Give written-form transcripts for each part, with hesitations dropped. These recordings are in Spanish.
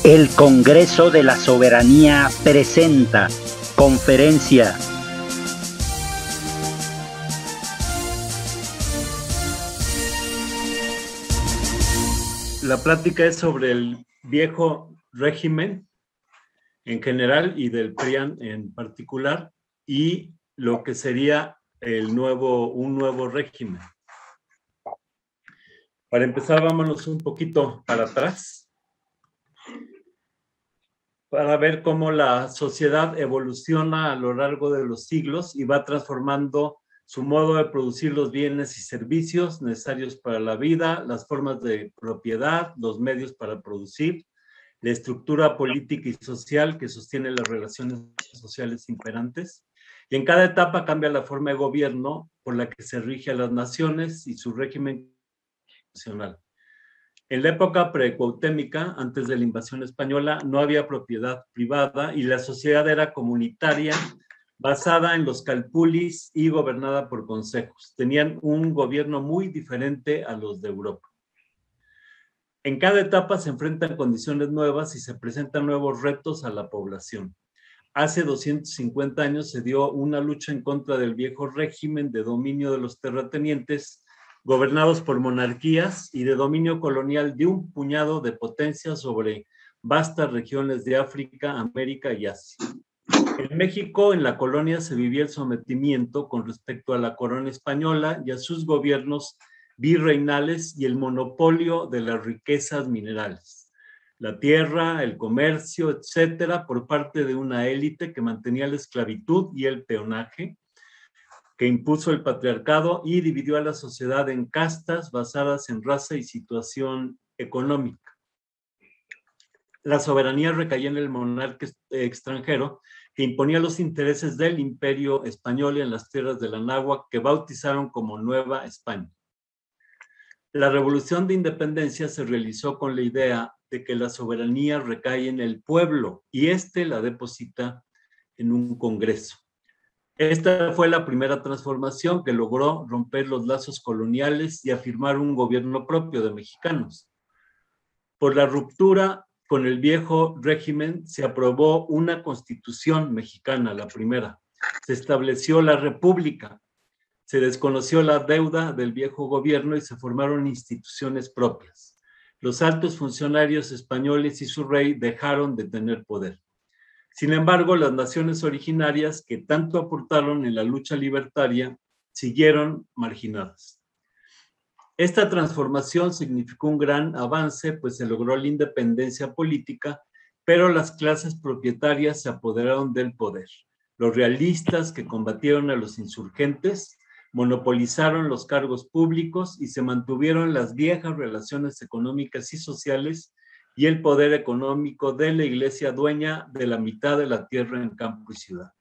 El Congreso de la Soberanía presenta conferencia. La plática es sobre el viejo régimen en general y del PRIAN en particular y lo que sería un nuevo régimen. Para empezar, vámonos un poquito para atrás para ver cómo la sociedad evoluciona a lo largo de los siglos y va transformando su modo de producir los bienes y servicios necesarios para la vida, las formas de propiedad, los medios para producir, la estructura política y social que sostiene las relaciones sociales imperantes. Y en cada etapa cambia la forma de gobierno por la que se rige a las naciones y su régimen nacional. En la época precuauhtémica, antes de la invasión española, no había propiedad privada y la sociedad era comunitaria, basada en los calpulis y gobernada por consejos. Tenían un gobierno muy diferente a los de Europa. En cada etapa se enfrentan condiciones nuevas y se presentan nuevos retos a la población. Hace 250 años se dio una lucha en contra del viejo régimen de dominio de los terratenientes, gobernados por monarquías y de dominio colonial de un puñado de potencias sobre vastas regiones de África, América y Asia. En México, en la colonia, se vivía el sometimiento con respecto a la corona española y a sus gobiernos virreinales y el monopolio de las riquezas minerales, la tierra, el comercio, etcétera, por parte de una élite que mantenía la esclavitud y el peonaje, que impuso el patriarcado y dividió a la sociedad en castas basadas en raza y situación económica. La soberanía recaía en el monarca extranjero que imponía los intereses del imperio español en las tierras de la náhuatl, que bautizaron como Nueva España. La Revolución de Independencia se realizó con la idea de que la soberanía recae en el pueblo y éste la deposita en un congreso. Esta fue la primera transformación que logró romper los lazos coloniales y afirmar un gobierno propio de mexicanos. Por la ruptura con el viejo régimen se aprobó una constitución mexicana, la primera. Se estableció la república. Se desconoció la deuda del viejo gobierno y se formaron instituciones propias. Los altos funcionarios españoles y su rey dejaron de tener poder. Sin embargo, las naciones originarias que tanto aportaron en la lucha libertaria siguieron marginadas. Esta transformación significó un gran avance, pues se logró la independencia política, pero las clases propietarias se apoderaron del poder. Los realistas que combatieron a los insurgentes monopolizaron los cargos públicos y se mantuvieron las viejas relaciones económicas y sociales y el poder económico de la iglesia, dueña de la mitad de la tierra en campo y ciudad.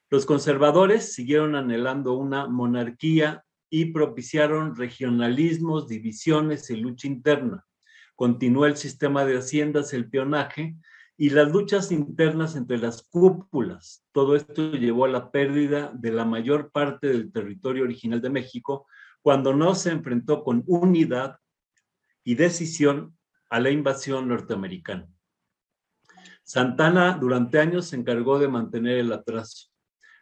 Los conservadores siguieron anhelando una monarquía y propiciaron regionalismos, divisiones y lucha interna. Continuó el sistema de haciendas, el peonaje y las luchas internas entre las cúpulas. Todo esto llevó a la pérdida de la mayor parte del territorio original de México cuando no se enfrentó con unidad y decisión a la invasión norteamericana. Santa Anna durante años se encargó de mantener el atraso.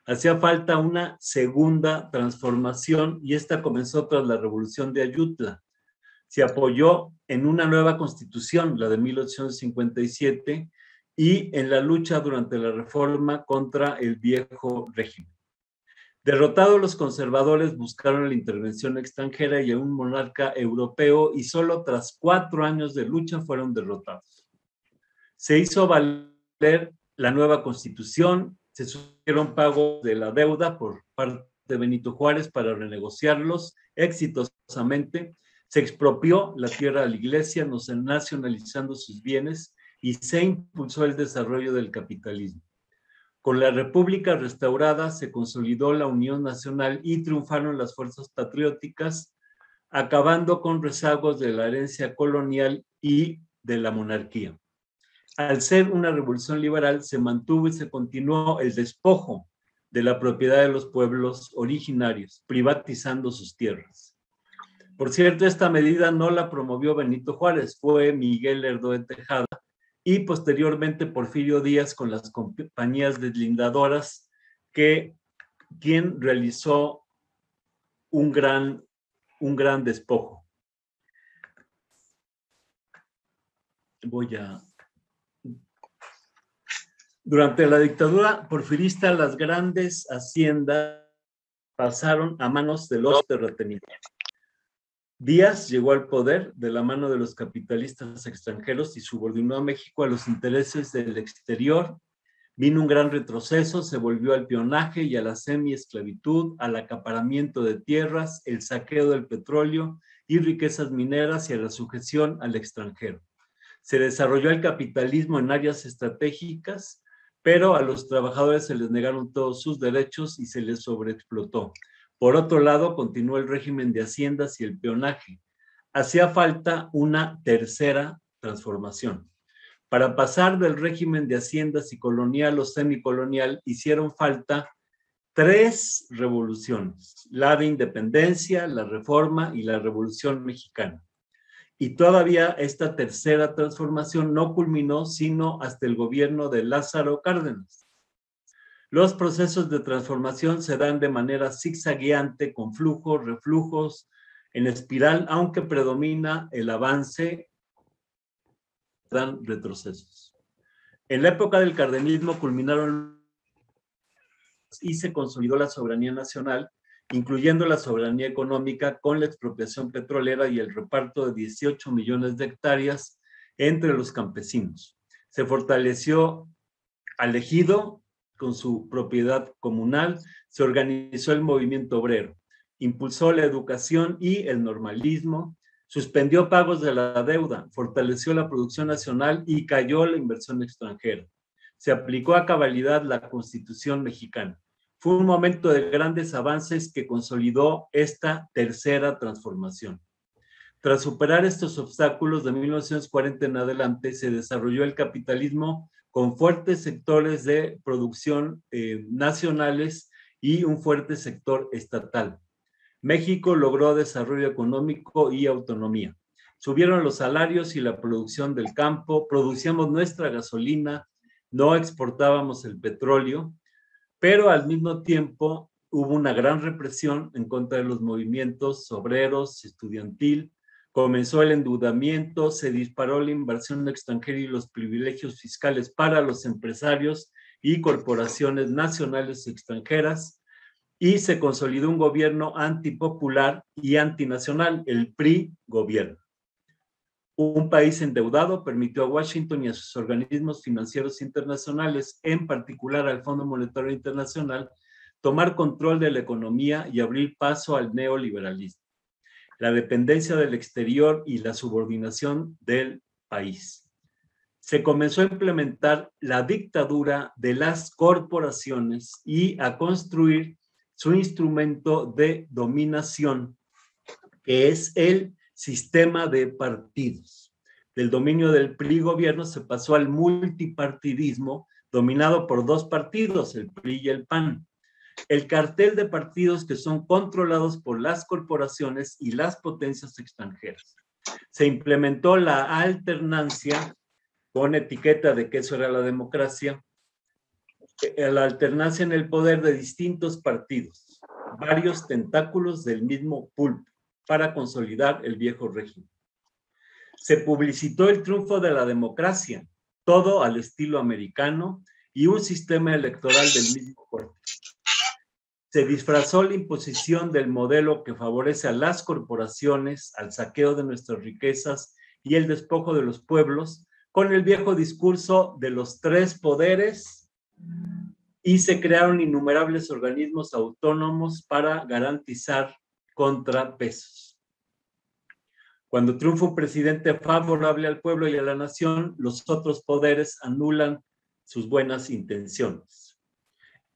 Hacía falta una segunda transformación y esta comenzó tras la Revolución de Ayutla. Se apoyó en una nueva constitución, la de 1857, y en la lucha durante la reforma contra el viejo régimen. Derrotados, los conservadores buscaron la intervención extranjera y a un monarca europeo y solo tras 4 años de lucha fueron derrotados. Se hizo valer la nueva constitución, se sugirieron pagos de la deuda por parte de Benito Juárez para renegociarlos exitosamente, se expropió la tierra a la iglesia, nacionalizando sus bienes y se impulsó el desarrollo del capitalismo. Con la República restaurada se consolidó la Unión Nacional y triunfaron las fuerzas patrióticas, acabando con rezagos de la herencia colonial y de la monarquía. Al ser una revolución liberal, se mantuvo y se continuó el despojo de la propiedad de los pueblos originarios, privatizando sus tierras. Por cierto, esta medida no la promovió Benito Juárez, fue Miguel Lerdo de Tejada, y posteriormente Porfirio Díaz con las compañías deslindadoras, quien realizó un gran despojo. Durante la dictadura porfirista, las grandes haciendas pasaron a manos de los terratenientes. Díaz llegó al poder de la mano de los capitalistas extranjeros y subordinó a México a los intereses del exterior. Vino un gran retroceso, se volvió al peonaje y a la semi-esclavitud, al acaparamiento de tierras, el saqueo del petróleo y riquezas mineras y a la sujeción al extranjero. Se desarrolló el capitalismo en áreas estratégicas, pero a los trabajadores se les negaron todos sus derechos y se les sobreexplotó. Por otro lado, continuó el régimen de haciendas y el peonaje. Hacía falta una tercera transformación. Para pasar del régimen de haciendas y colonial o semicolonial, hicieron falta 3 revoluciones: la de independencia, la reforma y la revolución mexicana. Y todavía esta tercera transformación no culminó sino hasta el gobierno de Lázaro Cárdenas. Los procesos de transformación se dan de manera zigzagueante, con flujos, reflujos, en espiral, aunque predomina el avance, dan retrocesos. En la época del cardenismo culminaron y se consolidó la soberanía nacional, incluyendo la soberanía económica con la expropiación petrolera y el reparto de 18 millones de hectáreas entre los campesinos. Se fortaleció al ejido con su propiedad comunal, se organizó el movimiento obrero, impulsó la educación y el normalismo, suspendió pagos de la deuda, fortaleció la producción nacional y cayó la inversión extranjera. Se aplicó a cabalidad la Constitución mexicana. Fue un momento de grandes avances que consolidó esta tercera transformación. Tras superar estos obstáculos, de 1940 en adelante se desarrolló el capitalismo con fuertes sectores de producción nacionales y un fuerte sector estatal. México logró desarrollo económico y autonomía. Subieron los salarios y la producción del campo, producíamos nuestra gasolina, no exportábamos el petróleo, pero al mismo tiempo hubo una gran represión en contra de los movimientos obreros, estudiantil, comenzó el endeudamiento, se disparó la inversión extranjera y los privilegios fiscales para los empresarios y corporaciones nacionales y extranjeras, y se consolidó un gobierno antipopular y antinacional, el PRI-gobierno. Un país endeudado permitió a Washington y a sus organismos financieros internacionales, en particular al Fondo Monetario Internacional, tomar control de la economía y abrir paso al neoliberalismo, la dependencia del exterior y la subordinación del país. Se comenzó a implementar la dictadura de las corporaciones y a construir su instrumento de dominación, que es el sistema de partidos. Del dominio del PRI gobierno se pasó al multipartidismo, dominado por 2 partidos, el PRI y el PAN. El cartel de partidos que son controlados por las corporaciones y las potencias extranjeras. Se implementó la alternancia con etiqueta de que eso era la democracia, la alternancia en el poder de distintos partidos, varios tentáculos del mismo pulpo, para consolidar el viejo régimen. Se publicitó el triunfo de la democracia, todo al estilo americano, y un sistema electoral del mismo corte. Se disfrazó la imposición del modelo que favorece a las corporaciones, al saqueo de nuestras riquezas y el despojo de los pueblos, con el viejo discurso de los 3 poderes, y se crearon innumerables organismos autónomos para garantizar contrapesos. Cuando triunfa un presidente favorable al pueblo y a la nación, los otros poderes anulan sus buenas intenciones.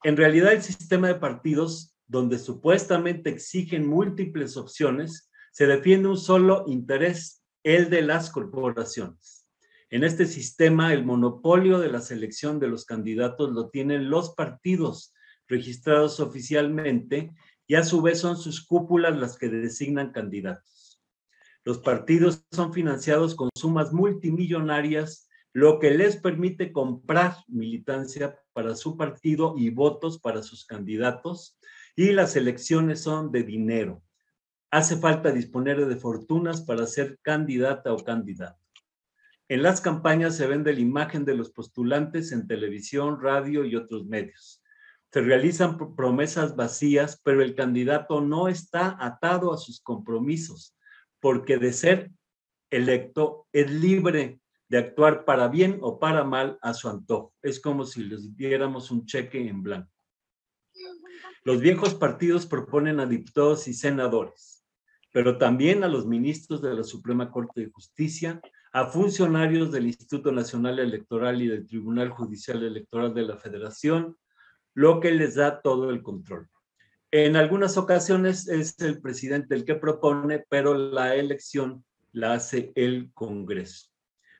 En realidad, el sistema de partidos, donde supuestamente exigen múltiples opciones, se defiende un solo interés, el de las corporaciones. En este sistema, el monopolio de la selección de los candidatos lo tienen los partidos registrados oficialmente, y a su vez son sus cúpulas las que designan candidatos. Los partidos son financiados con sumas multimillonarias lo que les permite comprar militancia para su partido y votos para sus candidatos, y las elecciones son de dinero. Hace falta disponer de fortunas para ser candidata o candidato. En las campañas se vende la imagen de los postulantes en televisión, radio y otros medios. Se realizan promesas vacías, pero el candidato no está atado a sus compromisos, porque de ser electo es libre de actuar para bien o para mal a su antojo. Es como si les diéramos un cheque en blanco. Los viejos partidos proponen a diputados y senadores, pero también a los ministros de la Suprema Corte de Justicia, a funcionarios del Instituto Nacional Electoral y del Tribunal Judicial Electoral de la Federación, lo que les da todo el control. En algunas ocasiones es el presidente el que propone, pero la elección la hace el Congreso.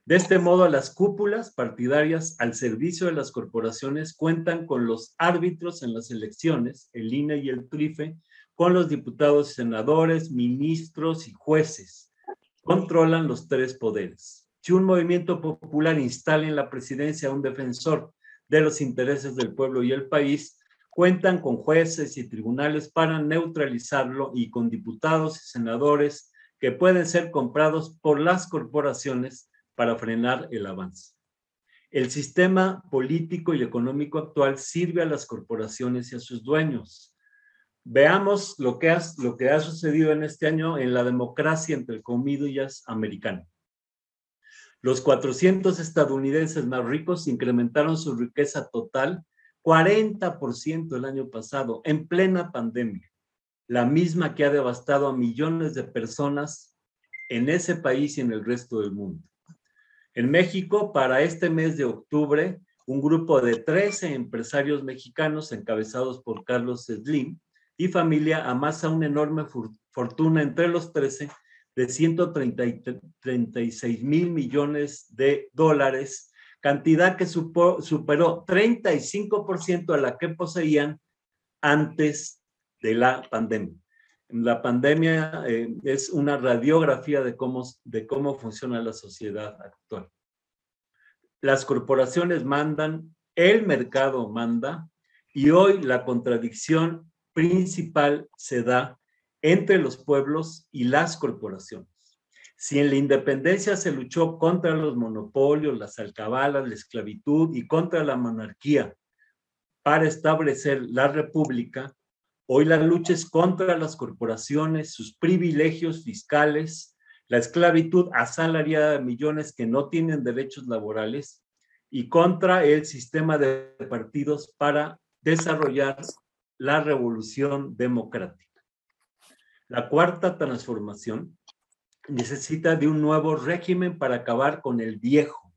De este modo, las cúpulas partidarias al servicio de las corporaciones cuentan con los árbitros en las elecciones, el INE y el TRIFE, con los diputados y senadores, ministros y jueces. Controlan los tres poderes. Si un movimiento popular instala en la presidencia a un defensor de los intereses del pueblo y el país, cuentan con jueces y tribunales para neutralizarlo y con diputados y senadores que pueden ser comprados por las corporaciones para frenar el avance. El sistema político y económico actual sirve a las corporaciones y a sus dueños. Veamos lo que ha sucedido en este año en la democracia, entre comillas, americana. Los 400 estadounidenses más ricos incrementaron su riqueza total 40% el año pasado, en plena pandemia, la misma que ha devastado a millones de personas en ese país y en el resto del mundo. En México, para este mes de octubre, un grupo de 13 empresarios mexicanos encabezados por Carlos Slim y familia amasa una enorme fortuna entre los 13 de 136 mil millones de dólares, cantidad que superó 35% a la que poseían antes de la pandemia. La pandemia es una radiografía de cómo funciona la sociedad actual. Las corporaciones mandan, el mercado manda, y hoy la contradicción principal se da entre los pueblos y las corporaciones. Si en la independencia se luchó contra los monopolios, las alcabalas, la esclavitud y contra la monarquía para establecer la república, hoy la lucha es contra las corporaciones, sus privilegios fiscales, la esclavitud asalariada de millones que no tienen derechos laborales y contra el sistema de partidos para desarrollar la revolución democrática. La cuarta transformación necesita de un nuevo régimen para acabar con el viejo,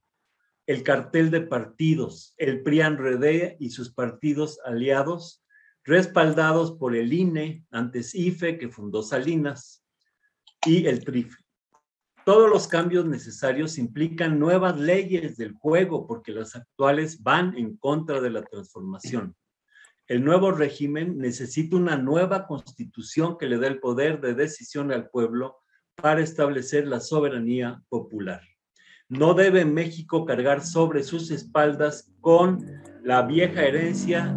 el cartel de partidos, el PRI-PAN-RD y sus partidos aliados, respaldados por el INE, antes IFE, que fundó Salinas, y el TRIFE. Todos los cambios necesarios implican nuevas leyes del juego, porque las actuales van en contra de la transformación. El nuevo régimen necesita una nueva constitución que le dé el poder de decisión al pueblo para establecer la soberanía popular. No debe México cargar sobre sus espaldas con la vieja herencia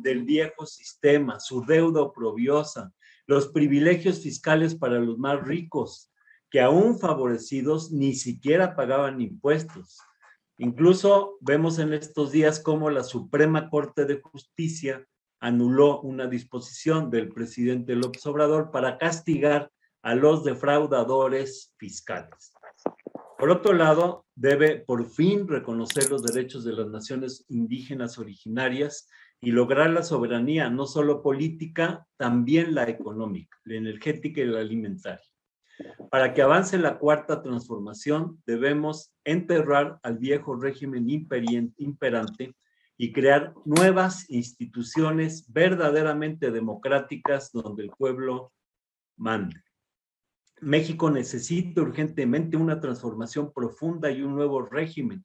del viejo sistema, su deuda oprobiosa, los privilegios fiscales para los más ricos, que aún favorecidos ni siquiera pagaban impuestos. Incluso vemos en estos días cómo la Suprema Corte de Justicia anuló una disposición del presidente López Obrador para castigar a los defraudadores fiscales. Por otro lado, debe por fin reconocer los derechos de las naciones indígenas originarias y lograr la soberanía, no solo política, también la económica, la energética y la alimentaria. Para que avance la cuarta transformación, debemos enterrar al viejo régimen imperante y crear nuevas instituciones verdaderamente democráticas donde el pueblo mande. México necesita urgentemente una transformación profunda y un nuevo régimen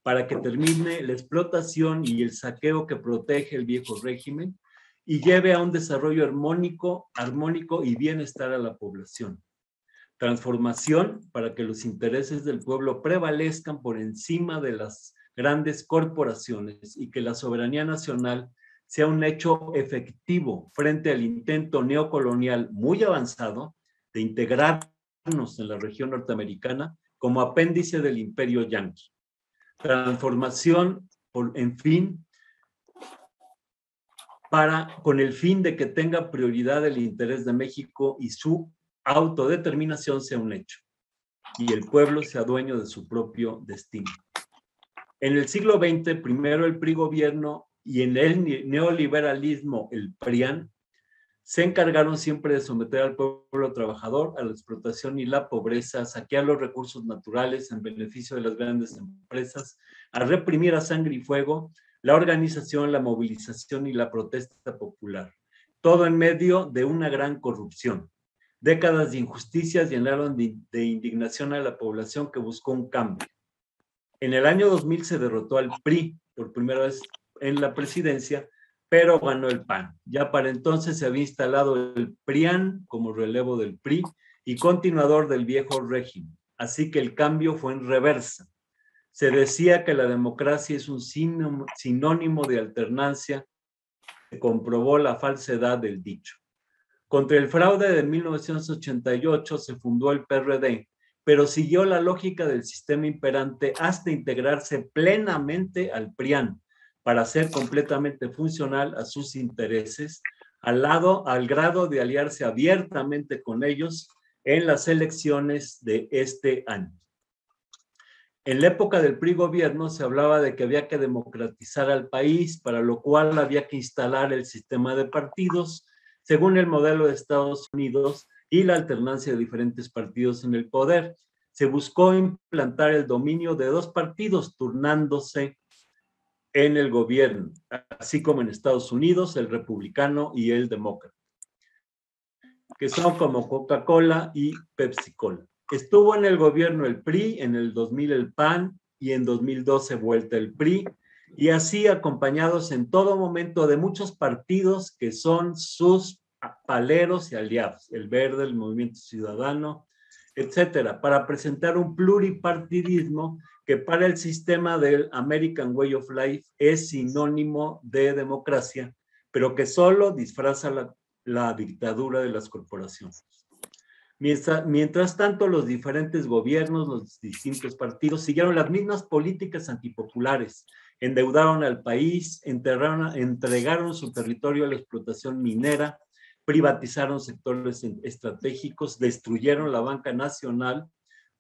para que termine la explotación y el saqueo que protege el viejo régimen y lleve a un desarrollo armónico y bienestar a la población. Transformación para que los intereses del pueblo prevalezcan por encima de las grandes corporaciones y que la soberanía nacional sea un hecho efectivo frente al intento neocolonial muy avanzado de integrarnos en la región norteamericana como apéndice del imperio yanqui. Transformación, en fin, con el fin de que tenga prioridad el interés de México y su autodeterminación sea un hecho, y el pueblo sea dueño de su propio destino. En el siglo XX, primero el PRI gobierno y en el neoliberalismo, el PRIAN, se encargaron siempre de someter al pueblo trabajador a la explotación y la pobreza, a saquear los recursos naturales en beneficio de las grandes empresas, a reprimir a sangre y fuego la organización, la movilización y la protesta popular. Todo en medio de una gran corrupción. Décadas de injusticias llenaron de indignación a la población que buscó un cambio. En el año 2000 se derrotó al PRI por primera vez en la presidencia, pero ganó el PAN. Ya para entonces se había instalado el PRIAN como relevo del PRI y continuador del viejo régimen. Así que el cambio fue en reversa. Se decía que la democracia es un sinónimo de alternancia. Se comprobó la falsedad del dicho. Contra el fraude de 1988 se fundó el PRD, pero siguió la lógica del sistema imperante hasta integrarse plenamente al PRIAN para ser completamente funcional a sus intereses, al grado de aliarse abiertamente con ellos en las elecciones de este año. En la época del PRI gobierno se hablaba de que había que democratizar al país, para lo cual había que instalar el sistema de partidos según el modelo de Estados Unidos y la alternancia de diferentes partidos en el poder. Se buscó implantar el dominio de dos partidos turnándose en el gobierno, así como en Estados Unidos, el republicano y el demócrata, que son como Coca-Cola y Pepsi-Cola. Estuvo en el gobierno el PRI, en el 2000 el PAN y en 2012 vuelta el PRI, y así acompañados en todo momento de muchos partidos que son sus paleros y aliados, el Verde, el Movimiento Ciudadano, etcétera, para presentar un pluripartidismo que para el sistema del American Way of Life es sinónimo de democracia, pero que solo disfraza la dictadura de las corporaciones. Mientras tanto, los diferentes gobiernos, los distintos partidos siguieron las mismas políticas antipopulares, endeudaron al país, entregaron su territorio a la explotación minera, privatizaron sectores estratégicos, destruyeron la banca nacional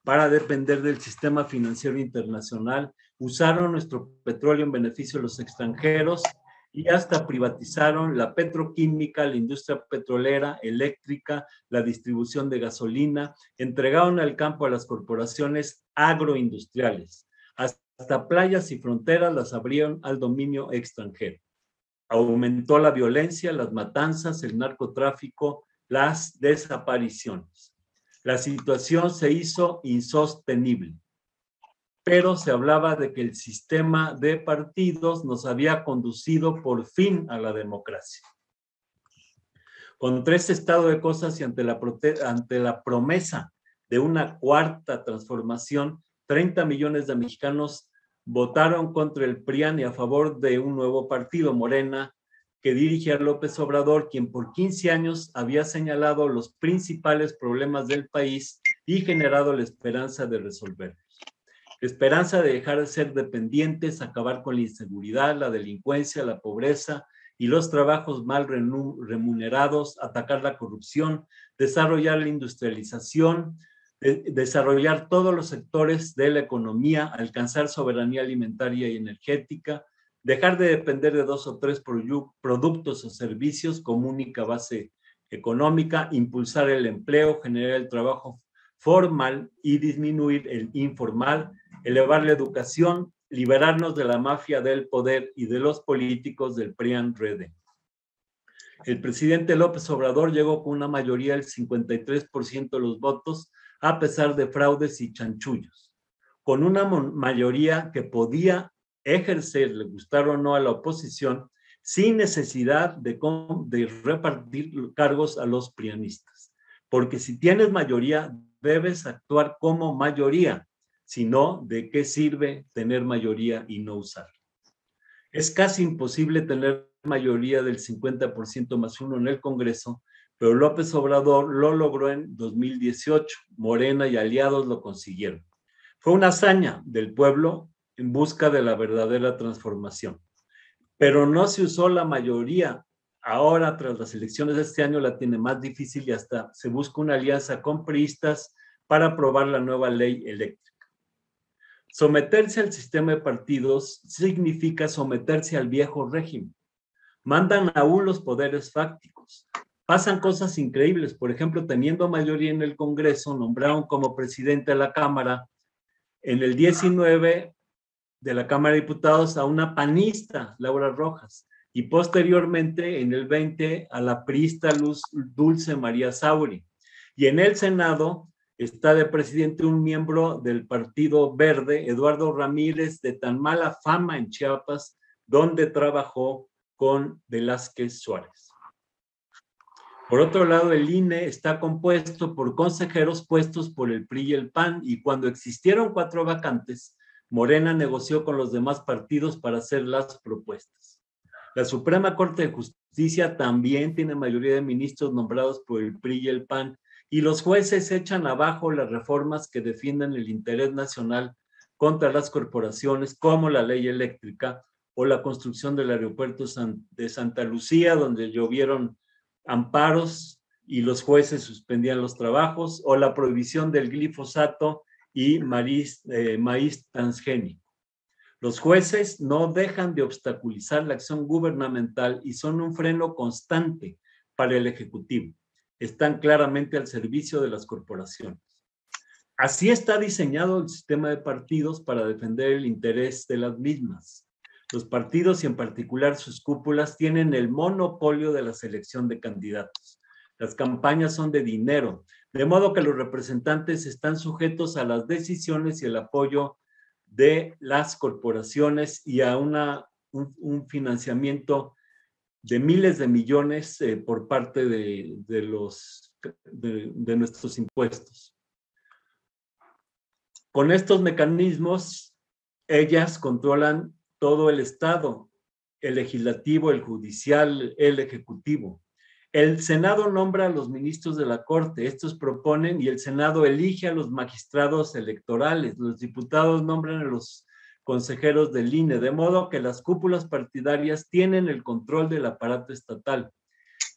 para depender del sistema financiero internacional, usaron nuestro petróleo en beneficio de los extranjeros y hasta privatizaron la petroquímica, la industria petrolera, eléctrica, la distribución de gasolina, entregaron al campo a las corporaciones agroindustriales. Hasta playas y fronteras las abrieron al dominio extranjero. Aumentó la violencia, las matanzas, el narcotráfico, las desapariciones. La situación se hizo insostenible, pero se hablaba de que el sistema de partidos nos había conducido por fin a la democracia. Contra este estado de cosas y ante la promesa de una cuarta transformación, 30 millones de mexicanos votaron contra el PRIAN y a favor de un nuevo partido, Morena, que dirige a López Obrador, quien por 15 años había señalado los principales problemas del país y generado la esperanza de resolverlos. La esperanza de dejar de ser dependientes, acabar con la inseguridad, la delincuencia, la pobreza y los trabajos mal remunerados, atacar la corrupción, desarrollar la industrialización, desarrollar todos los sectores de la economía, alcanzar soberanía alimentaria y energética, dejar de depender de 2 o 3 productos o servicios como única base económica, impulsar el empleo, generar el trabajo formal y disminuir el informal, elevar la educación, liberarnos de la mafia del poder y de los políticos del PRIAN-RD. El presidente López Obrador llegó con una mayoría del 53% de los votos, a pesar de fraudes y chanchullos, con una mayoría que podía ejercer, le gustara o no a la oposición, sin necesidad de repartir cargos a los prianistas. Porque si tienes mayoría, debes actuar como mayoría, sino de qué sirve tener mayoría y no usarla. Es casi imposible tener mayoría del 50% más uno en el Congreso, pero López Obrador lo logró en 2018. Morena y aliados lo consiguieron. Fue una hazaña del pueblo en busca de la verdadera transformación. Pero no se usó la mayoría. Ahora, tras las elecciones de este año, la tiene más difícil y hasta se busca una alianza con priistas para aprobar la nueva ley eléctrica. Someterse al sistema de partidos significa someterse al viejo régimen. Mandan aún los poderes fácticos. Pasan cosas increíbles. Por ejemplo, teniendo mayoría en el Congreso, nombraron como presidente de la Cámara en el 19 de la Cámara de Diputados a una panista, Laura Rojas, y posteriormente en el 20 a la priista Dulce María Sauri. Y en el Senado está de presidente un miembro del Partido Verde, Eduardo Ramírez, de tan mala fama en Chiapas, donde trabajó con Velázquez Suárez. Por otro lado, el INE está compuesto por consejeros puestos por el PRI y el PAN, y cuando existieron 4 vacantes, Morena negoció con los demás partidos para hacer las propuestas. La Suprema Corte de Justicia también tiene mayoría de ministros nombrados por el PRI y el PAN, y los jueces echan abajo las reformas que defienden el interés nacional contra las corporaciones, como la ley eléctrica o la construcción del aeropuerto de Santa Lucía, donde llovieron amparos y los jueces suspendían los trabajos, o la prohibición del glifosato y maíz transgénico. Los jueces no dejan de obstaculizar la acción gubernamental y son un freno constante para el Ejecutivo. Están claramente al servicio de las corporaciones. Así está diseñado el sistema de partidos para defender el interés de las mismas. Los partidos y en particular sus cúpulas tienen el monopolio de la selección de candidatos. Las campañas son de dinero, de modo que los representantes están sujetos a las decisiones y el apoyo de las corporaciones y a un financiamiento de miles de millones por parte de nuestros impuestos. Con estos mecanismos, ellas controlan todo el Estado, el legislativo, el judicial, el ejecutivo. El Senado nombra a los ministros de la Corte, estos proponen y el Senado elige a los magistrados electorales, los diputados nombran a los consejeros del INE, de modo que las cúpulas partidarias tienen el control del aparato estatal.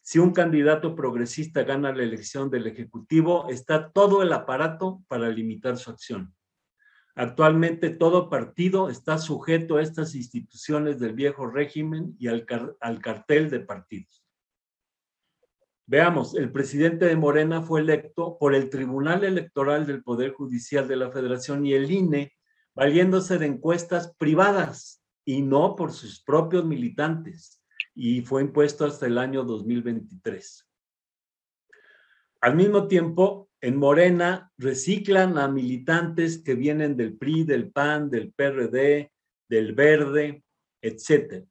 Si un candidato progresista gana la elección del Ejecutivo, está todo el aparato para limitar su acción. Actualmente todo partido está sujeto a estas instituciones del viejo régimen y al cartel de partidos. Veamos, el presidente de Morena fue electo por el Tribunal Electoral del Poder Judicial de la Federación y el INE, valiéndose de encuestas privadas y no por sus propios militantes, y fue impuesto hasta el año 2023. Al mismo tiempo, en Morena reciclan a militantes que vienen del PRI, del PAN, del PRD, del Verde, etc.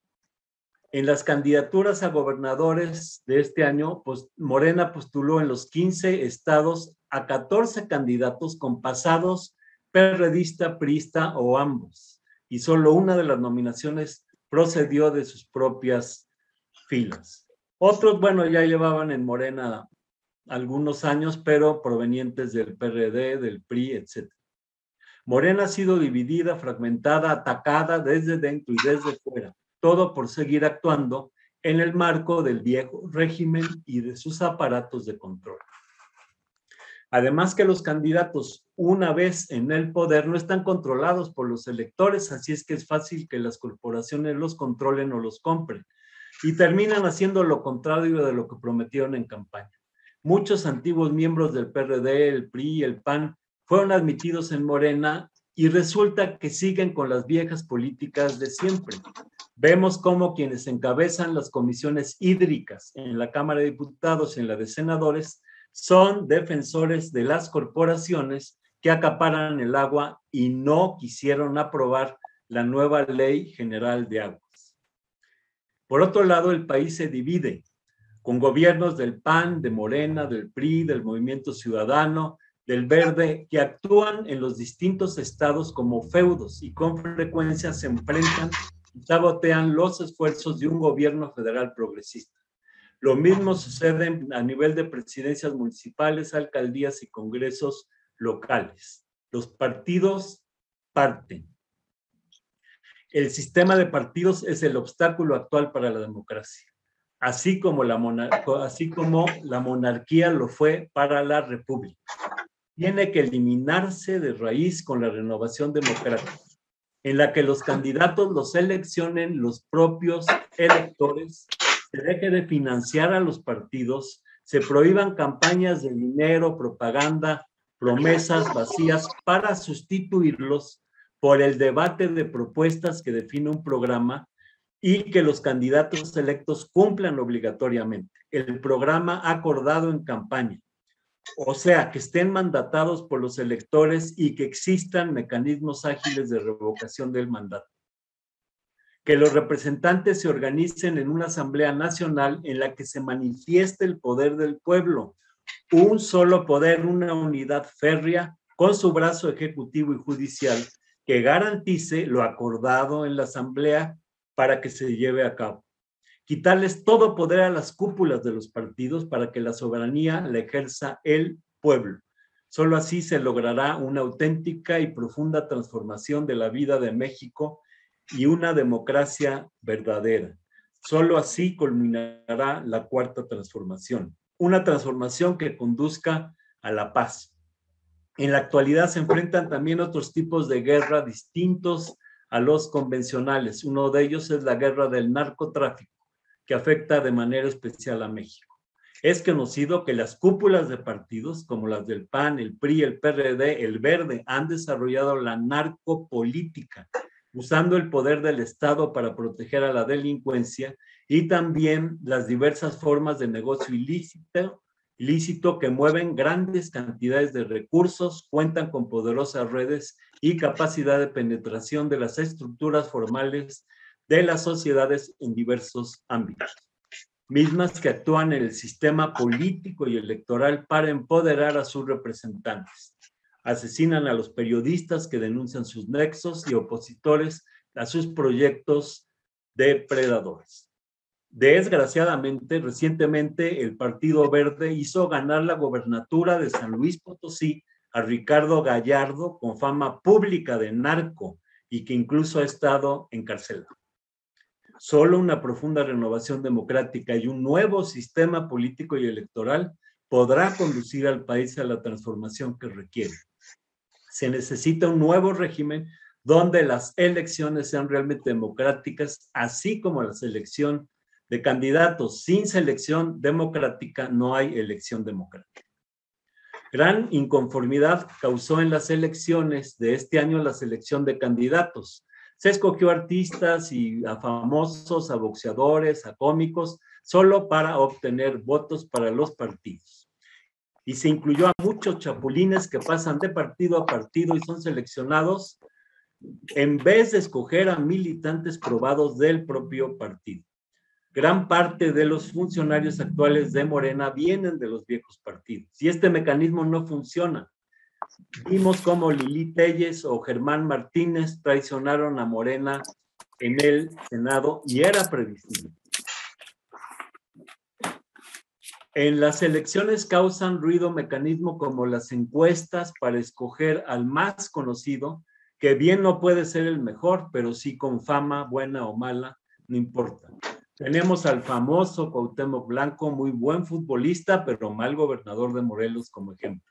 En las candidaturas a gobernadores de este año, pues Morena postuló en los 15 estados a 14 candidatos con pasados perredista, priista o ambos, y solo una de las nominaciones procedió de sus propias filas. Otros, bueno, ya llevaban en Morena algunos años, pero provenientes del PRD, del PRI, etc. Morena ha sido dividida, fragmentada, atacada desde dentro y desde fuera, todo por seguir actuando en el marco del viejo régimen y de sus aparatos de control. Además que los candidatos, una vez en el poder, no están controlados por los electores, así es que es fácil que las corporaciones los controlen o los compren, y terminan haciendo lo contrario de lo que prometieron en campaña. Muchos antiguos miembros del PRD, el PRI y el PAN fueron admitidos en Morena y resulta que siguen con las viejas políticas de siempre. Vemos cómo quienes encabezan las comisiones hídricas en la Cámara de Diputados y en la de Senadores son defensores de las corporaciones que acaparan el agua y no quisieron aprobar la nueva Ley General de Aguas. Por otro lado, el país se divide con gobiernos del PAN, de Morena, del PRI, del Movimiento Ciudadano, del Verde, que actúan en los distintos estados como feudos y con frecuencia se enfrentan y sabotean los esfuerzos de un gobierno federal progresista. Lo mismo sucede a nivel de presidencias municipales, alcaldías y congresos locales. Los partidos parten. El sistema de partidos es el obstáculo actual para la democracia, así como la monarquía lo fue para la república. Tiene que eliminarse de raíz con la renovación democrática, en la que los candidatos los seleccionen los propios electores, se deje de financiar a los partidos, se prohíban campañas de dinero, propaganda, promesas vacías para sustituirlos por el debate de propuestas que define un programa y que los candidatos electos cumplan obligatoriamente el programa acordado en campaña. O sea, que estén mandatados por los electores y que existan mecanismos ágiles de revocación del mandato. Que los representantes se organicen en una asamblea nacional en la que se manifieste el poder del pueblo, un solo poder, una unidad férrea con su brazo ejecutivo y judicial que garantice lo acordado en la asamblea para que se lleve a cabo. Quitarles todo poder a las cúpulas de los partidos para que la soberanía la ejerza el pueblo. Solo así se logrará una auténtica y profunda transformación de la vida de México y una democracia verdadera. Solo así culminará la cuarta transformación, una transformación que conduzca a la paz. En la actualidad se enfrentan también otros tipos de guerra distintos a los convencionales. Uno de ellos es la guerra del narcotráfico, que afecta de manera especial a México. Es conocido que las cúpulas de partidos, como las del PAN, el PRI, el PRD, el Verde, han desarrollado la narcopolítica, usando el poder del Estado para proteger a la delincuencia y también las diversas formas de negocio ilícito que mueven grandes cantidades de recursos, cuentan con poderosas redes y capacidad de penetración de las estructuras formales de las sociedades en diversos ámbitos, mismas que actúan en el sistema político y electoral para empoderar a sus representantes. Asesinan a los periodistas que denuncian sus nexos y opositores a sus proyectos depredadores. Desgraciadamente, recientemente el Partido Verde hizo ganar la gobernatura de San Luis Potosí a Ricardo Gallardo con fama pública de narco y que incluso ha estado encarcelado. Solo una profunda renovación democrática y un nuevo sistema político y electoral podrá conducir al país a la transformación que requiere. Se necesita un nuevo régimen donde las elecciones sean realmente democráticas, así como la selección de candidatos. Sin selección democrática no hay elección democrática. Gran inconformidad causó en las elecciones de este año la selección de candidatos. Se escogió a artistas y a famosos, a boxeadores, a cómicos, solo para obtener votos para los partidos. Y se incluyó a muchos chapulines que pasan de partido a partido y son seleccionados en vez de escoger a militantes probados del propio partido. Gran parte de los funcionarios actuales de Morena vienen de los viejos partidos y este mecanismo no funciona. Vimos cómo Lili Telles o Germán Martínez traicionaron a Morena en el Senado y era previsible. En las elecciones causan ruido mecanismos como las encuestas para escoger al más conocido, que bien no puede ser el mejor, pero sí con fama, buena o mala, no importa. Tenemos al famoso Cuauhtémoc Blanco, muy buen futbolista, pero mal gobernador de Morelos como ejemplo.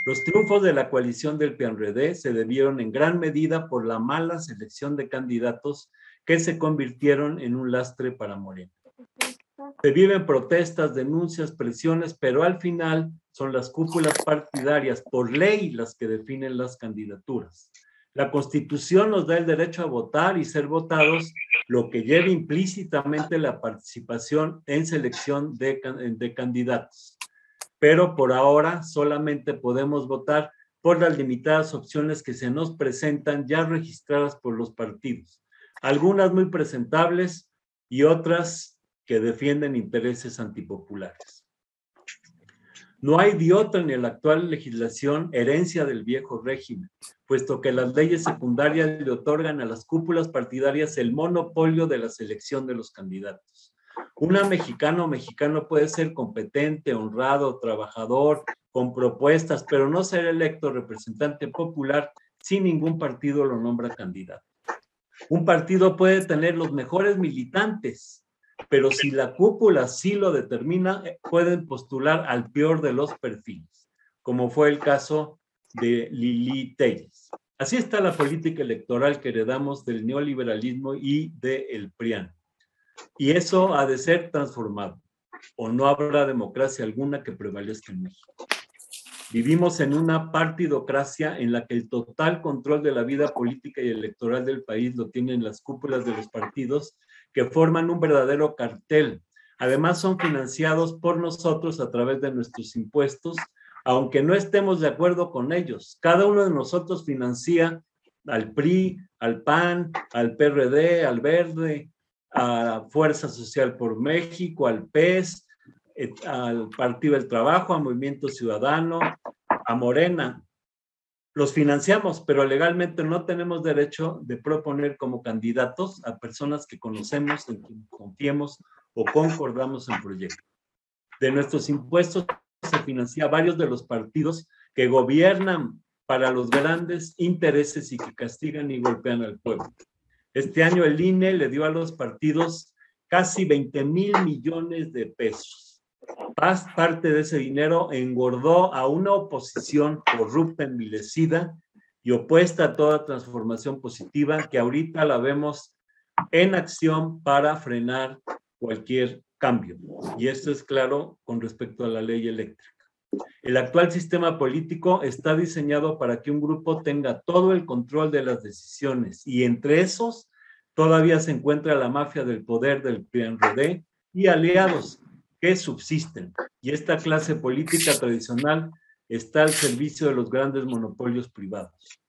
Los triunfos de la coalición del PRD se debieron en gran medida por la mala selección de candidatos que se convirtieron en un lastre para Morena. Se viven protestas, denuncias, presiones, pero al final son las cúpulas partidarias por ley las que definen las candidaturas. La Constitución nos da el derecho a votar y ser votados, lo que lleva implícitamente la participación en selección de candidatos. Pero por ahora solamente podemos votar por las limitadas opciones que se nos presentan ya registradas por los partidos. Algunas muy presentables y otras que defienden intereses antipopulares. No hay de otra en la actual legislación herencia del viejo régimen, puesto que las leyes secundarias le otorgan a las cúpulas partidarias el monopolio de la selección de los candidatos. Una mexicana o mexicano puede ser competente, honrado, trabajador, con propuestas, pero no ser electo representante popular si ningún partido lo nombra candidato. Un partido puede tener los mejores militantes, pero si la cúpula sí lo determina, pueden postular al peor de los perfiles, como fue el caso de Lili Telles. Así está la política electoral que heredamos del neoliberalismo y del PRIAN. Y eso ha de ser transformado, o no habrá democracia alguna que prevalezca en México. Vivimos en una partidocracia en la que el total control de la vida política y electoral del país lo tienen las cúpulas de los partidos, que forman un verdadero cartel. Además, son financiados por nosotros a través de nuestros impuestos, aunque no estemos de acuerdo con ellos. Cada uno de nosotros financia al PRI, al PAN, al PRD, al Verde, a Fuerza Social por México, al PES, al Partido del Trabajo, a Movimiento Ciudadano, a Morena. Los financiamos, pero legalmente no tenemos derecho de proponer como candidatos a personas que conocemos, en quien confiemos o concordamos en proyectos. De nuestros impuestos se financia varios de los partidos que gobiernan para los grandes intereses y que castigan y golpean al pueblo. Este año el INE le dio a los partidos casi 20,000 millones de pesos. Parte de ese dinero engordó a una oposición corrupta, envilecida y opuesta a toda transformación positiva, que ahorita la vemos en acción para frenar cualquier cambio. Y esto es claro con respecto a la ley eléctrica. El actual sistema político está diseñado para que un grupo tenga todo el control de las decisiones, y entre esos todavía se encuentra la mafia del poder del PRD y aliados que subsisten, y esta clase política tradicional está al servicio de los grandes monopolios privados.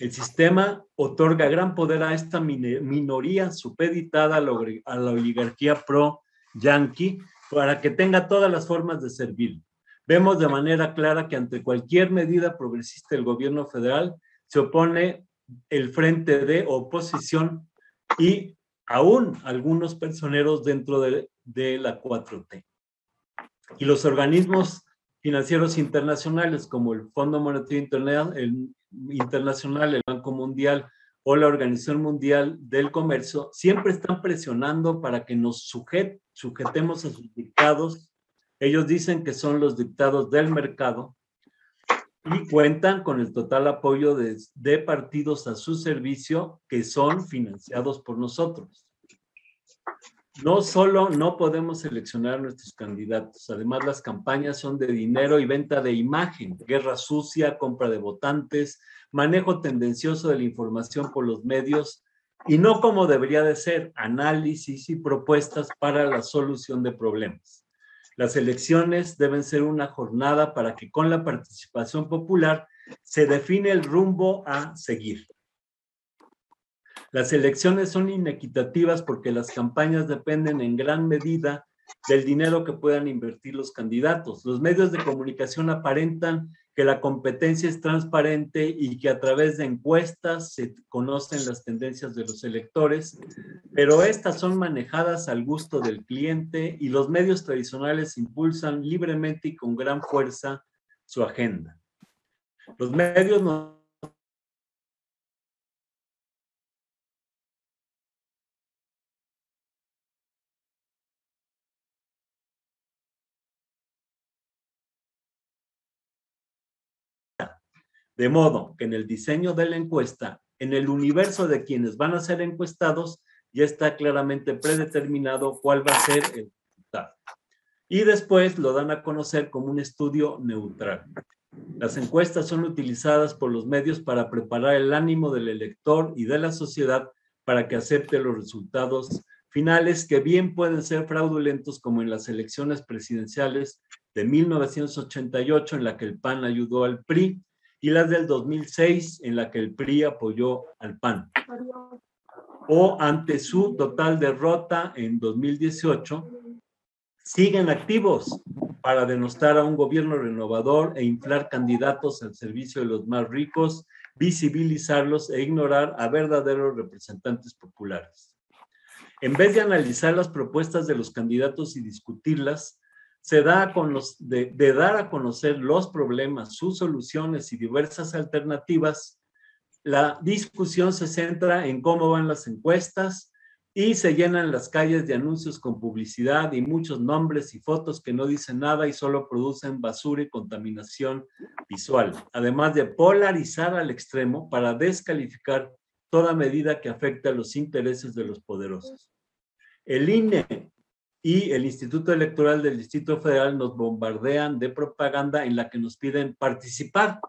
El sistema otorga gran poder a esta minoría supeditada a la oligarquía pro-yanqui para que tenga todas las formas de servir. Vemos de manera clara que ante cualquier medida progresista del gobierno federal se opone el frente de oposición y aún algunos personeros dentro de la 4T. Y los organismos financieros internacionales como el Fondo Monetario Internacional, el Banco Mundial o la Organización Mundial del Comercio siempre están presionando para que nos sujetemos a sus dictados. Ellos dicen que son los dictados del mercado y cuentan con el total apoyo de partidos a su servicio que son financiados por nosotros. No solo no podemos seleccionar nuestros candidatos, además las campañas son de dinero y venta de imagen, guerra sucia, compra de votantes, manejo tendencioso de la información por los medios y no como debería de ser, análisis y propuestas para la solución de problemas. Las elecciones deben ser una jornada para que con la participación popular se define el rumbo a seguir. Las elecciones son inequitativas porque las campañas dependen en gran medida del dinero que puedan invertir los candidatos. Los medios de comunicación aparentan que la competencia es transparente y que a través de encuestas se conocen las tendencias de los electores, pero estas son manejadas al gusto del cliente y los medios tradicionales impulsan libremente y con gran fuerza su agenda. Los medios no de modo que en el diseño de la encuesta, en el universo de quienes van a ser encuestados, ya está claramente predeterminado cuál va a ser el resultado. Y después lo dan a conocer como un estudio neutral. Las encuestas son utilizadas por los medios para preparar el ánimo del elector y de la sociedad para que acepte los resultados finales, que bien pueden ser fraudulentos, como en las elecciones presidenciales de 1988, en la que el PAN ayudó al PRI, y las del 2006, en la que el PRI apoyó al PAN. O ante su total derrota en 2018, siguen activos para denostar a un gobierno renovador e inflar candidatos al servicio de los más ricos, visibilizarlos e ignorar a verdaderos representantes populares. En vez de analizar las propuestas de los candidatos y discutirlas, se da de dar a conocer los problemas, sus soluciones y diversas alternativas, la discusión se centra en cómo van las encuestas y se llenan las calles de anuncios con publicidad y muchos nombres y fotos que no dicen nada y solo producen basura y contaminación visual, además de polarizar al extremo para descalificar toda medida que afecte a los intereses de los poderosos. El INE y el Instituto Electoral del Distrito Federal nos bombardean de propaganda en la que nos piden participar,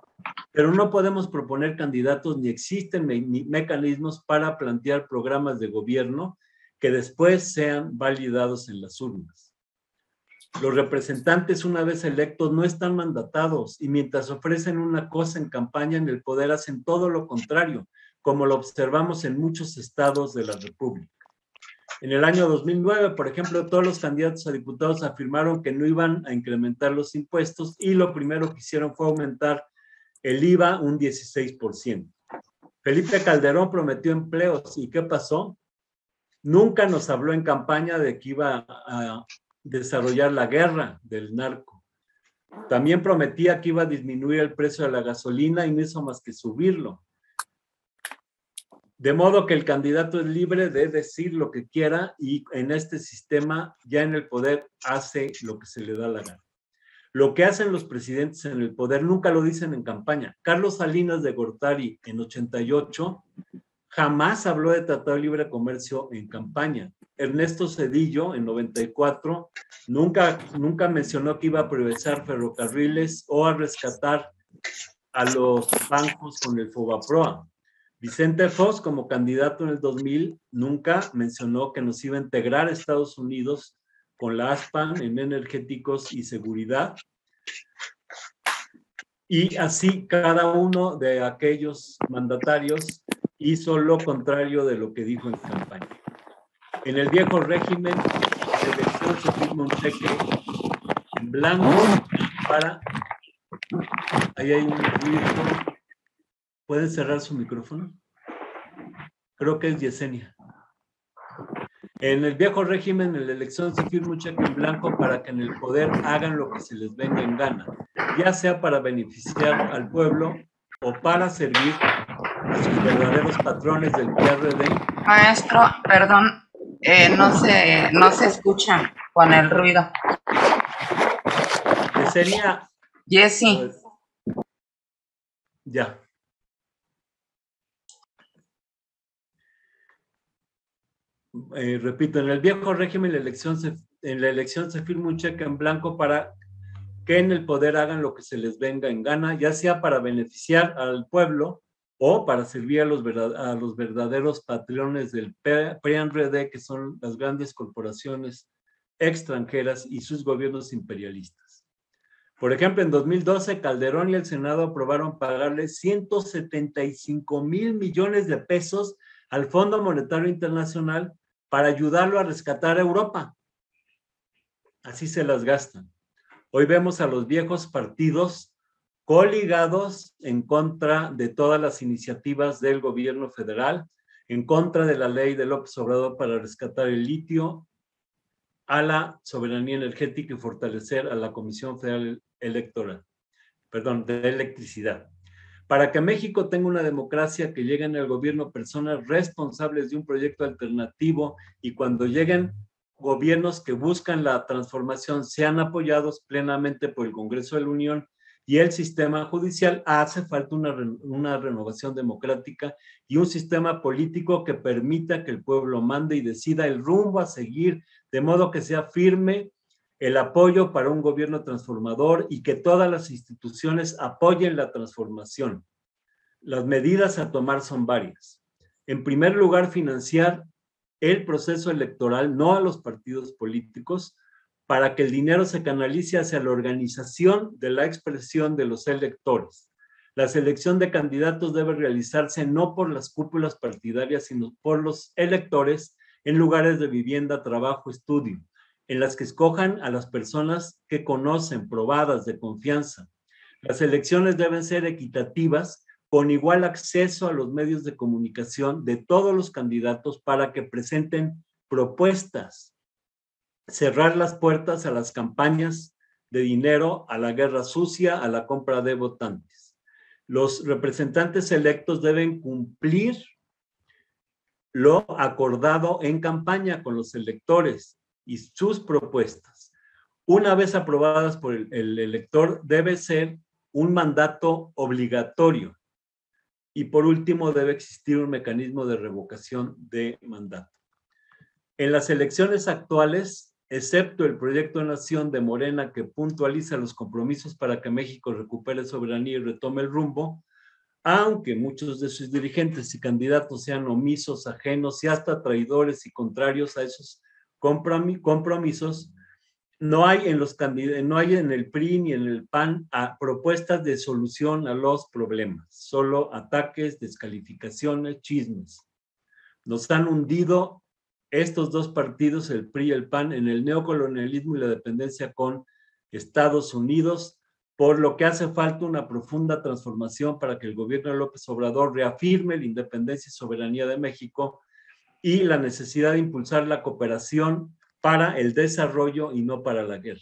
pero no podemos proponer candidatos ni existen mecanismos para plantear programas de gobierno que después sean validados en las urnas. Los representantes, una vez electos, no están mandatados y mientras ofrecen una cosa en campaña, en el poder hacen todo lo contrario, como lo observamos en muchos estados de la República. En el año 2009, por ejemplo, todos los candidatos a diputados afirmaron que no iban a incrementar los impuestos y lo primero que hicieron fue aumentar el IVA un 16%. Felipe Calderón prometió empleos. ¿Y qué pasó? Nunca nos habló en campaña de que iba a desarrollar la guerra del narco. También prometía que iba a disminuir el precio de la gasolina y no hizo más que subirlo. De modo que el candidato es libre de decir lo que quiera y en este sistema, ya en el poder, hace lo que se le da la gana. Lo que hacen los presidentes en el poder nunca lo dicen en campaña. Carlos Salinas de Gortari en 88 jamás habló de Tratado de Libre Comercio en campaña. Ernesto Zedillo en 94 nunca mencionó que iba a privatizar ferrocarriles o a rescatar a los bancos con el Fobaproa. Vicente Fox, como candidato en el 2000, nunca mencionó que nos iba a integrar a Estados Unidos con la ASPAN en energéticos y seguridad. Y así cada uno de aquellos mandatarios hizo lo contrario de lo que dijo en campaña. En el viejo régimen, la elección se firma un cheque en blanco para... Ahí hay un ruido. ¿Pueden cerrar su micrófono? Creo que es Yesenia. En el viejo régimen, en la elección se firma un cheque en blanco para que en el poder hagan lo que se les venga en gana, ya sea para beneficiar al pueblo o para servir a sus verdaderos patrones del PRD. Maestro, perdón, no se escucha con el ruido. Yesenia. Jessy. Ya. Repito, en el viejo régimen en la elección se firma un cheque en blanco para que en el poder hagan lo que se les venga en gana, ya sea para beneficiar al pueblo o para servir a los verdaderos patrones del PRD, que son las grandes corporaciones extranjeras y sus gobiernos imperialistas. Por ejemplo, en 2012, Calderón y el Senado aprobaron pagarle 175 mil millones de pesos al Fondo Monetario Internacional para ayudarlo a rescatar a Europa. Así se las gastan. Hoy vemos a los viejos partidos coligados en contra de todas las iniciativas del gobierno federal, en contra de la ley de López Obrador para rescatar el litio, a la soberanía energética y fortalecer a la Comisión Federal de Electricidad. Para que México tenga una democracia, que lleguen al gobierno personas responsables de un proyecto alternativo y cuando lleguen gobiernos que buscan la transformación sean apoyados plenamente por el Congreso de la Unión y el sistema judicial, hace falta una renovación democrática y un sistema político que permita que el pueblo mande y decida el rumbo a seguir, de modo que sea firme el apoyo para un gobierno transformador y que todas las instituciones apoyen la transformación. Las medidas a tomar son varias. En primer lugar, financiar el proceso electoral, no a los partidos políticos, para que el dinero se canalice hacia la organización de la expresión de los electores. La selección de candidatos debe realizarse no por las cúpulas partidarias, sino por los electores en lugares de vivienda, trabajo, estudio. en las que escojan a las personas que conocen, probadas, de confianza. Las elecciones deben ser equitativas, con igual acceso a los medios de comunicación de todos los candidatos para que presenten propuestas. Cerrar las puertas a las campañas de dinero, a la guerra sucia, a la compra de votantes. Los representantes electos deben cumplir lo acordado en campaña con los electores y sus propuestas. Una vez aprobadas por el elector, debe ser un mandato obligatorio. Y por último, debe existir un mecanismo de revocación de mandato. En las elecciones actuales, excepto el proyecto de nación de Morena que puntualiza los compromisos para que México recupere soberanía y retome el rumbo, aunque muchos de sus dirigentes y candidatos sean omisos, ajenos y hasta traidores y contrarios a esos compromisos, no hay en el PRI ni en el PAN propuestas de solución a los problemas, solo ataques, descalificaciones, chismes. Nos han hundido estos dos partidos, el PRI y el PAN, en el neocolonialismo y la dependencia con Estados Unidos, por lo que hace falta una profunda transformación para que el gobierno de López Obrador reafirme la independencia y soberanía de México y la necesidad de impulsar la cooperación para el desarrollo y no para la guerra.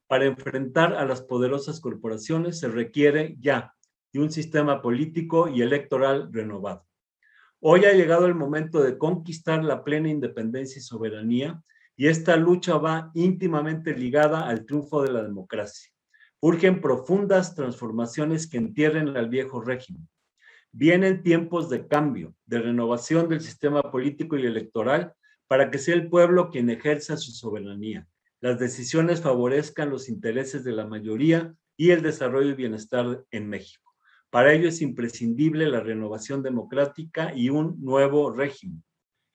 Para enfrentar a las poderosas corporaciones se requiere ya de un sistema político y electoral renovado. Hoy ha llegado el momento de conquistar la plena independencia y soberanía, y esta lucha va íntimamente ligada al triunfo de la democracia. Urgen profundas transformaciones que entierren al viejo régimen. Vienen tiempos de cambio, de renovación del sistema político y electoral para que sea el pueblo quien ejerza su soberanía. Las decisiones favorezcan los intereses de la mayoría y el desarrollo y bienestar en México. Para ello es imprescindible la renovación democrática y un nuevo régimen.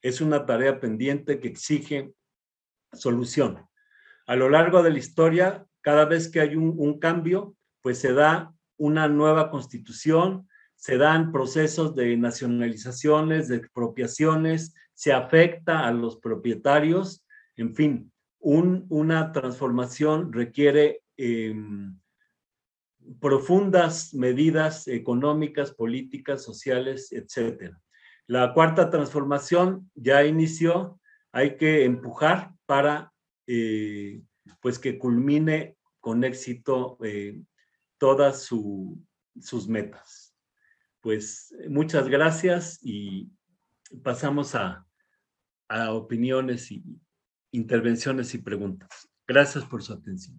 Es una tarea pendiente que exige solución. A lo largo de la historia, cada vez que hay un cambio, pues se da una nueva constitución, se dan procesos de nacionalizaciones, de expropiaciones, se afecta a los propietarios, en fin, una transformación requiere profundas medidas económicas, políticas, sociales, etc. La cuarta transformación ya inició, hay que empujar para pues que culmine con éxito todas sus metas. Pues muchas gracias y pasamos a opiniones y intervenciones y preguntas. Gracias por su atención.